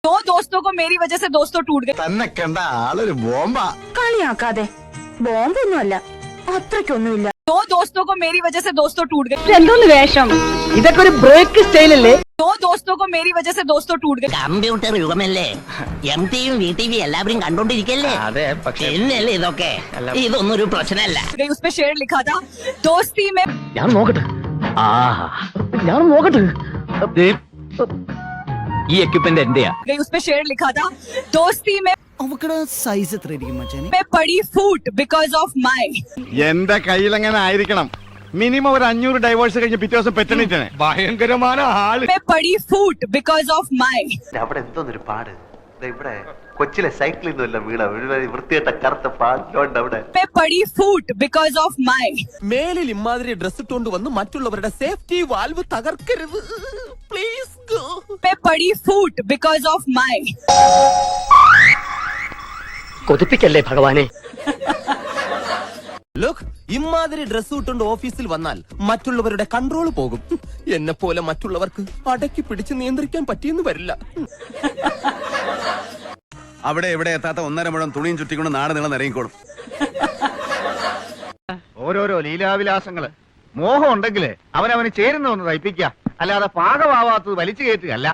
दो दोस्तों को मेरी वजह से दोस्तों टूट गए। തന്നെ കണ്ട ആളൊരു ബോംബാ. കളിയാക്കാതെ ബോംബൊന്നുമല്ല, അത്രയ്ക്കൊന്നുമില്ല. दो दोस्तों को मेरी वजह से दोस्तों टूट गए। എന്തോന്ന് വേഷം ഇതൊക്കെ ഒരു ബ്രേക്ക് സ്റ്റൈലല്ലേ? दो दोस्तों को मेरी वजह से दोस्तों टूट गए। കമ്പ്യൂട്ടർ യുഗമല്ലേ, MTV VTV എല്ലാവരും കണ്ടോണ്ടിരിക്കല്ലേ. എന്നല്ലേ ഇതൊക്കെ, ഇതൊന്നും ഒരു പ്രശ്നമല്ല. उस पे शेर लिखा था, दोस्ती में ഞാൻ നോക്കട്ടെ. ഞാൻ നോക്കട്ടെ. ഈ എക്യുപ്മെന്റ് എന്റെയാ. उस पे शेर लिखा था, दोस्ती में സൈസ് എത്രയായിരിക്കും മച്ചാനെ? मैं पड़ी फूट बिकॉज ऑफ माई। എന്റെ കയ്യിലെങ്ങനെ ആയിരിക്കണം മിനിമം ഒരു 500 ഡൈവേഴ്സ് കഴിഞ്ഞ് പിറ്റേ ദിവസം പെറ്റണിട്ടാണ്. ഭയങ്കരமான ആള്. मैं पड़ी फूट बिकॉज ऑफ माई। അവിടെ എന്തോന്നൊരു പാട് ഇവിടെ കൊച്ചിലെ സൈക്കിളിൽ നിന്നല്ല വീണ വൃത്തിയായിട്ട കറുത്ത പാടിലോണ്ട് അവിടെ. मैं पड़ी फूट बिकॉज ऑफ माई। മേലിൽ ഇമാതിരി ഡ്രസ് ഇട്ടുകൊണ്ട് വന്ന് മറ്റുള്ളവരുടെ സേഫ്റ്റി വാൽവ് തകർക്കരുത് പ്ലീസ്. मैं पड़ी फूट बिकॉज ऑफ माई। കൊതിപ്പിക്കല്ലേ ഭഗവാനെ. ലുക്ക്, ഇമാതിരി ഡ്രസ് ഇട്ടുകൊണ്ട് ഓഫീസിൽ വന്നാൽ മറ്റുള്ളവരുടെ കൺട്രോൾ പോകും. എന്നെ പോലെ മറ്റുള്ളവർക്ക് അടക്കി പിടിച്ച് നിയന്ത്രിക്കാൻ പറ്റിയെന്ന് വരില്ല. അവിടെ എവിടെ എത്താത്ത 1.5 മുഴം തുണിയും ചുറ്റിക്കൊണ്ട് നാട് നീളം ഇറങ്ങിക്കോളും. ഓരോരോ ലീലാവിലാസങ്ങള്. മോഹം ഉണ്ടെങ്കില് അവനവന് ചേരുന്ന ഒന്ന് തയ്പ്പിക്കുക, അല്ലാതെ പാകമാവാത്തത് വലിച്ചു കയറ്റുകയല്ല.